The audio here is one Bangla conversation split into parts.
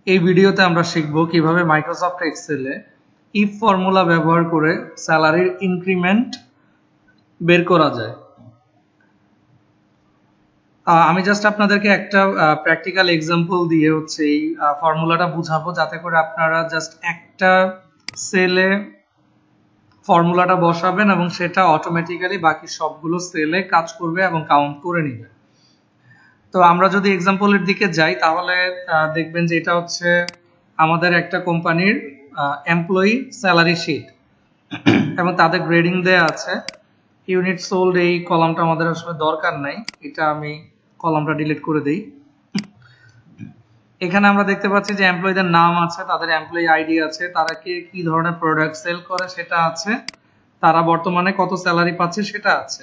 এই ভিডিওতে আমরা শিখব কিভাবে মাইক্রোসফট এক্সেলে ইফ ফর্মুলা ব্যবহার করে স্যালারির ইনক্রিমেন্ট বের করা যায়। আমি জাস্ট আপনাদেরকে একটা প্র্যাকটিক্যাল এক্সাম্পল দিয়ে হচ্ছে এই ফর্মুলাটা বুঝাবো, যাতে করে আপনারা জাস্ট একটা সেলে ফর্মুলাটা বসাবেন এবং সেটা অটোমেটিক্যালি বাকি সবগুলো সেলে কাজ করবে এবং কাউন্ট করে নেবে। তো আমরা যদি এক্সাম্পলের দিকে যাই তাহলে দেখবেন যে এটা হচ্ছে আমাদের একটা কোম্পানির এমপ্লয়ি স্যালারি শিট এবং তাদের গ্রেডিং দেয়া আছে। ইউনিট সোল্ড এই কলামটা আমাদের আসলে দরকার নাই, এটা আমি কলামটা ডিলিট করে দেই। এখানে আমরা দেখতে পাচ্ছি যে এমপ্লয়ীদের নাম আছে, তাদের এমপ্লয়ি আইডি আছে, তারা কি ধরনের প্রোডাক্ট সেল করে সেটা আছে, তারা বর্তমানে কত স্যালারি পাচ্ছে সেটা আছে,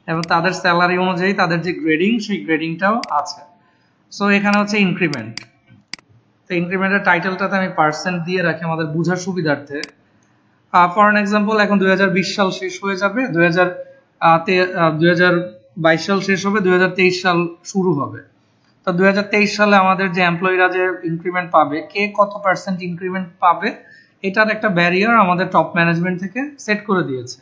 এবং তাদের স্যালারি অনুযায়ী তাদের যে গ্রেডিং সেই গ্রেডিংটাও আছে। সো এখানে হচ্ছে ইনক্রিমেন্ট। তো ইনক্রিমেন্টের টাইটেলটাতে আমি পার্সেন্ট দিয়ে রাখি আমাদের বোঝার সুবিধার্থে। ফর অ্যান এক্সাম্পল, এখন 2020 সাল শেষ হয়ে যাবে, 2022 সাল শেষ হবে, 2023 সাল শুরু হবে। তো 2023 সালে আমাদের যে এমপ্লয়িরা যে ইনক্রিমেন্ট পাবে, কে কত পার্সেন্ট ইনক্রিমেন্ট পাবে, এটার একটা ব্যারিয়ার আমাদের টপ ম্যানেজমেন্ট থেকে সেট করে দিয়েছে।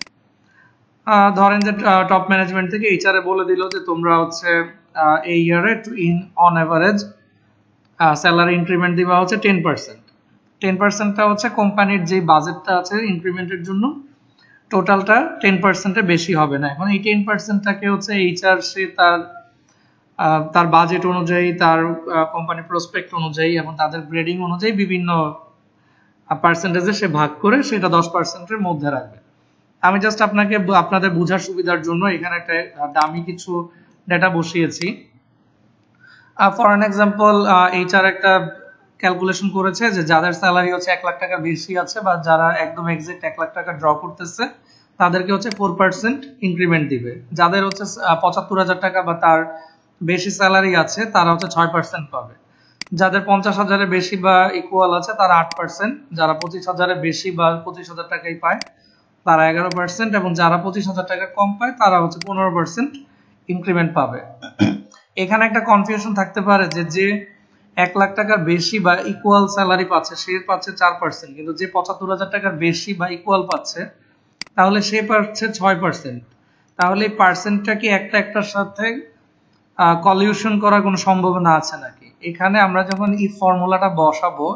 ধরেন যে টপ ম্যানেজমেন্ট থেকে এইচআর বলে দিল যে তোমরা হচ্ছে এই ইয়ারে অন এভারেজ স্যালারি ইনক্রিমেন্ট দিবা হচ্ছে 10%। 10%টা হচ্ছে কোম্পানির যে বাজেটটা আছে ইনক্রিমেন্টের জন্য, টোটালটা 10%-এর বেশি হবে না। এখন এই 10%টাকে হচ্ছে এইচআর সে তার বাজেট অনুযায়ী, তার কোম্পানি প্রসপেক্ট অনুযায়ী এবং তাদের গ্রেডিং অনুযায়ী বিভিন্ন পার্সেন্টেজে সে ভাগ করে সেটা 10%-এর মধ্যে রাখবে। আমি জাস্ট আপনাদের বোঝার সুবিধার জন্য এখানে একটা দামি কিছু ডেটা বসিয়েছি। ফর অ্যান এক্সাম্পল, এইচআর একটা ক্যালকুলেশন করেছে যে যাদের স্যালারি হচ্ছে 1 লাখ টাকার বেশি আছে বা যারা একদম এক্সাক্ট 1 লাখ টাকা ড্র করতেছে তাদেরকে হচ্ছে 4% ইনক্রিমেন্ট দিবে। যাদের হচ্ছে 75,000 টাকা বা তার বেশি স্যালারি আছে তারা হচ্ছে 6% পাবে। যাদের 50,000-এর বেশি বা ইকুয়াল আছে তারা 8%, যারা 25,000-এর বেশি বা 25,000 টাকাই পায় তারা 11%, এবং যারা 25,000 টাকা কম পায় তারা হচ্ছে 15% ইনক্রিমেন্ট পাবে। এখানে একটা কনফিউশন থাকতে পারে যে 1 লাখ টাকার বেশি বা ইকুয়াল স্যালারি পাচ্ছে সে পাচ্ছে 4%, কিন্তু যে 75,000 টাকার বেশি বা ইকুয়াল পাচ্ছে তাহলে সে পাচ্ছে 6%। তাহলে এই পার্সেন্টটা কি একটার সাথে কলিউশন করার কোনো সম্ভাবনা আছে নাকি? এখানে আমরা যখন এই ফর্মুলাটা বসাবো,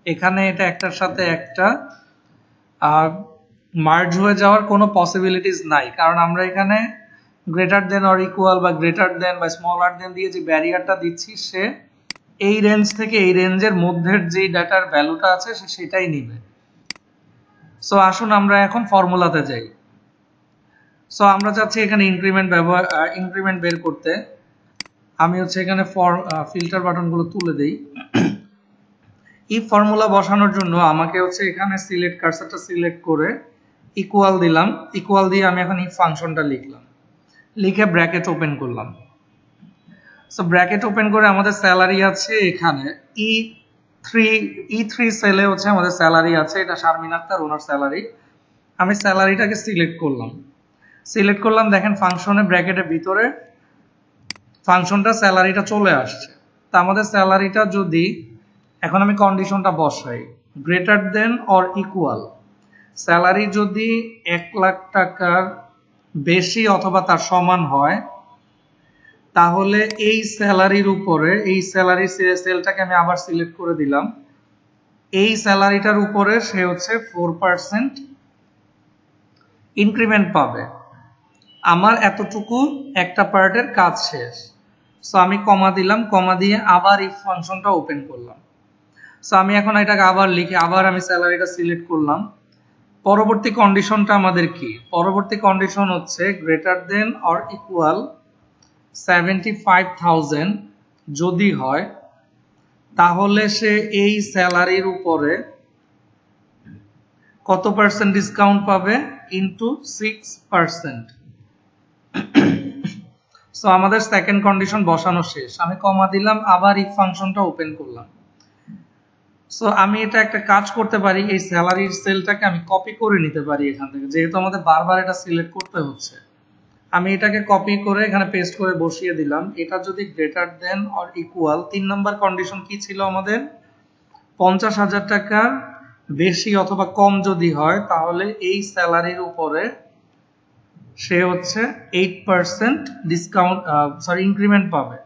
এখানে এটা একটার সাথে একটা মার্জ হয়ে যাওয়ার কোনো পসিবিলিটিস নাই, কারণ আমরা এখানে গ্রেটার দেন অর ইকুয়াল বা গ্রেটার দেন বা স্মলার দেন দিয়ে যে ব্যারিয়ারটা দিচ্ছি, সে এই রেঞ্জ থেকে এই রেঞ্জের মধ্যের যে ডাটার ভ্যালুটা আছে সে সেটাই নিবে। সো আসুন আমরা এখন ফর্মুলাতে যাই। সো আমরা চাচ্ছি এখানে ইনক্রিমেন্ট বের করতে। আমি হচ্ছে এখানে ফিল্টার বাটনগুলো তুলে দেই। এই ফর্মুলা বসানোর জন্য আমাকে হচ্ছে এখানে কার্সারটা সিলেক্ট করে ইকুয়াল দিলাম। ইকুয়াল দিয়ে আমি এখন এই ফাংশনটা লিখলাম, লিখে ব্র্যাকেট ওপেন করলাম। সো ব্র্যাকেট ওপেন করে আমাদের স্যালারি আছে এখানে E3 সেলে হচ্ছে আমাদের স্যালারি আছে, এটা শারমিন আক্তার, ওনার স্যালারি। আমি স্যালারিটাকে সিলেক্ট করলাম, দেখেন ফাংশনে ব্র্যাকেটের ভিতরে ফাংশনটা স্যালারিটা চলে আসছে। তা আমাদের স্যালারিটা যদি এখন আমি কন্ডিশনটা বসাই, greater than or equal, salary যদি 1 লাখ টাকার বেশি অথবা তার সমান হয়, তাহলে এই স্যালারির উপরে, এই স্যালারি সেলটাকে আমি আবার সিলেক্ট করে দিলাম, এই স্যালারিটার উপরে সে হচ্ছে 4% ইনক্রিমেন্ট পাবে। আমার এতটুকু একটা পার্টের কাজ শেষ। সো আমি কমা দিলাম, কমা দিয়ে আবার এই ফাংশনটা ওপেন করলাম। সো আমি এখন এটাকে আবার লিখে আবার আমি স্যালারিটা সিলেক্ট করলাম। পরবর্তী কন্ডিশনটা আমাদের কি? পরবর্তী কন্ডিশন হচ্ছে গ্রেটার দেন অর ইকুয়াল 75,000 যদি হয়, তাহলে সে এই স্যালারির উপরে কত পার্সেন্ট ডিসকাউন্ট পাবে? ইনটু 6%। সো আমাদের সেকেন্ড কন্ডিশন বসানো শেষ। আমি কমা দিলাম, আবার এই ফাংশনটা ওপেন করলাম। সো আমি এটা একটা কাজ করতে পারি, এই স্যালারির সেলটাকে আমি কপি করে নিতে পারি এখান থেকে, যেহেতু আমাদের বারবার এটা সিলেক্ট করতে হচ্ছে। আমি এটাকে কপি করে এখানে পেস্ট করে বসিয়ে দিলাম। এটা যদি greater than or equal, 3 number condition কি ছিল আমাদের? 50,000 টাকার বেশি অথবা কম যদি হয় তাহলে এই স্যালারির উপরে সে হচ্ছে 8% ডিসকাউন্ট ইনক্রিমেন্ট পাবে।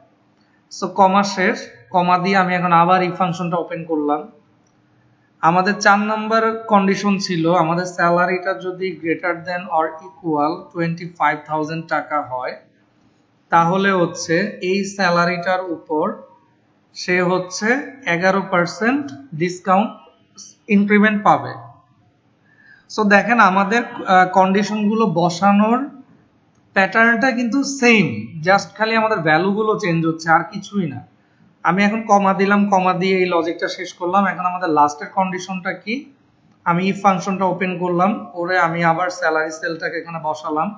সো কমা শেষ, কমা দিয়ে আমি এখন আবার এই ফাংশনটা ওপেন করলাম। আমাদের 4 নম্বর কন্ডিশন ছিল আমাদের স্যালারিটা যদি গ্রেটার দেন অর ইকুয়াল 25,000 টাকা হয় তাহলে হচ্ছে এই স্যালারিটার উপর সে হচ্ছে 11% ডিসকাউন্ট ইনক্রিমেন্ট পাবে। সো দেখেন আমাদের কন্ডিশনগুলো বসানোর প্যাটার্নটা কিন্তু সেম, জাস্ট খালি আমাদের ভ্যালুগুলো চেঞ্জ হচ্ছে, আর কিছুই না। আমি এখন কমা দিলাম, কমা দিয়ে এই লজিকটা শেষ করলাম। এখন আমাদের লাস্টের কন্ডিশনটা কি, আমি ইফ ফাংশনটা ওপেন করলাম, ওরে আমি আবার স্যালারি সেলটাকে এখানে বসালাম।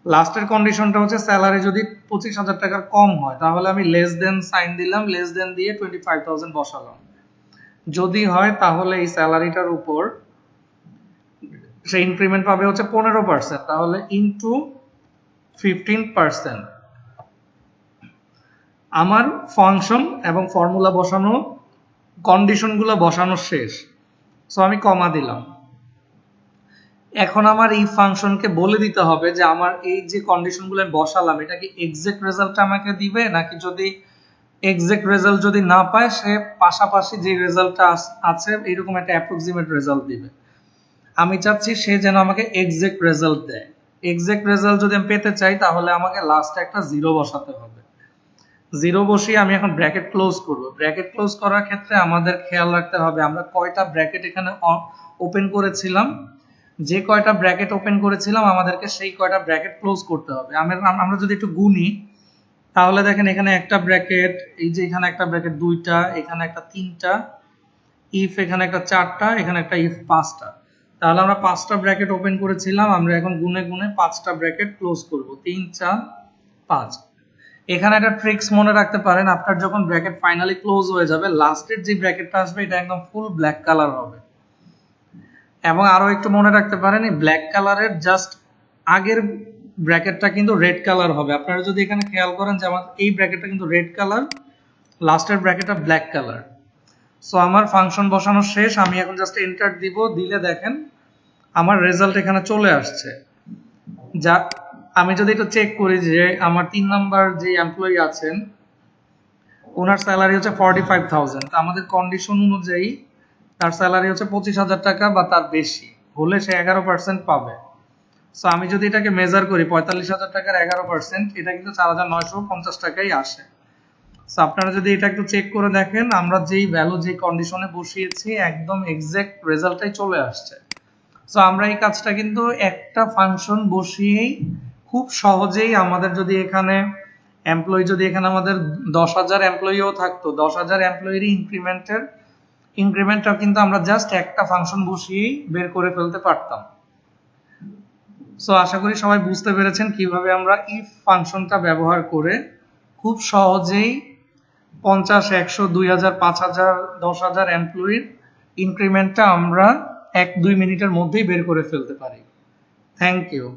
লাস্টের কন্ডিশনটা হচ্ছে স্যালারি যদি 25,000 টাকার কম হয় তাহলে আমি লেস দেন সাইন দিলাম, লেস দেন দিয়ে 25,000 বসালাম। যদি হয় তাহলে এই স্যালারিটার উপর সে ইনক্রিমেন্ট পাবে হচ্ছে 15%, তাহলে ইনটু 15%। আমার ফাংশন এবং ফর্মুলা বসানো, কন্ডিশনগুলো বসানো শেষ। সো আমি কমা দিলাম। এখন আমার এই ফাংশনকে বলে দিতে হবে যে আমার এই যে কন্ডিশনগুলো বসালাম এটা কি এক্সাক্ট রেজাল্ট আমাকে দিবে, নাকি যদি এক্সাক্ট রেজাল্ট যদি না পায় সে পাশাপাশি যে রেজাল্টটা আছে এরকম একটা অ্যাপ্রক্সিমেট রেজাল্ট দিবে। আমি চাচ্ছি সে যেন আমাকে এক্সাক্ট রেজাল্ট দেয়। এক্সাক্ট রেজাল্ট যদি আমি পেতে চাই তাহলে আমাকে লাস্টে একটা জিরো বসাতে হবে। জিরো বসিয়ে আমি এখন ব্র্যাকেট ক্লোজ করব। ব্র্যাকেট ক্লোজ করার ক্ষেত্রে আমাদের খেয়াল রাখতে হবে আমরা কয়টা ব্র্যাকেট এখানে ওপেন করেছিলাম, যে কয়টা ব্র্যাকেট ওপেন করেছিলাম আমাদেরকে সেই কয়টা ব্র্যাকেট ক্লোজ করতে হবে। আমরা যদি একটু গুনি তাহলে দেখেন এখানে একটা ব্র্যাকেট, এই যে এখানে একটা ব্র্যাকেট দুইটা, এখানে একটা তিনটা, ইফ এখানে একটা চারটা, এখানে একটা ইফ পাঁচটা। তাহলে আমরা 5টা ব্র্যাকেট ওপেন করেছিলাম, আমরা এখন গুনে গুনে 5টা ব্র্যাকেট ক্লোজ করব। 3 4 5। এখানে একটা ট্রিক্স মনে রাখতে পারেন, আপনার যখন ব্র্যাকেট ফাইনালি ক্লোজ হয়ে যাবে লাস্টের যে ব্র্যাকেটটা আসবে এটা একদম ফুল ব্ল্যাক কালার হবে। এবং আরো একটু মনে রাখতে পারেন এই ব্ল্যাক কালারের জাস্ট আগের ব্র্যাকেটটা কিন্তু রেড কালার হবে। আপনারা যদি এখানে খেয়াল করেন যে আমার এই ব্র্যাকেটটা কিন্তু রেড কালার, লাস্টের ব্র্যাকেটটা ব্ল্যাক কালার। সো আমার ফাংশন বসানো শেষ, আমি এখন জাস্ট এন্টার দিব, দিলে দেখেন আমার রেজাল্ট এখানে চলে আসছে। যা আমি যদি একটু চেক করি যে আমার 3 নাম্বার যে এমপ্লয়ি আছেন ওনার স্যালারি হচ্ছে 45,000, আমাদের কন্ডিশন অনুযায়ী তার স্যালারি হচ্ছে 25,000 টাকা বা তার বেশি হলে সে 11% পাবে। সো আমি যদি এটাকে মেজার করি 45,000 টাকার 11%, এটা কিন্তু 4,950 টাকাই আসে। সো আপনারা যদি এটা একটু চেক করে দেখেন আমরা যেই ভ্যালু যে কন্ডিশনে বসিয়েছি একদম এক্সাক্ট রেজাল্টটাই চলে আসছে। সো আমরা এই কাজটা কিন্তু একটা ফাংশন বসিয়েই খুব সহজেই, আমাদের যদি এখানে এমপ্লয়ি যদি এখানে আমাদের 10,000 এমপ্লয়িও থাকতো, 10,000 এমপ্লয়ির ইনক্রিমেন্টটা কিন্তু আমরা জাস্ট একটা ফাংশন বসিয়েই বের করে ফেলতে পারতাম। সো আশা করি সবাই বুঝতে পেরেছেন কিভাবে আমরা ইফ ফাংশনটা ব্যবহার করে খুব সহজেই 50, 100, 2,000, 5,000, 10,000 এমপ্লয়ির ইনক্রিমেন্টটা আমরা 1-2 মিনিটের মধ্যেই বের করে ফেলতে পারি। Thank you.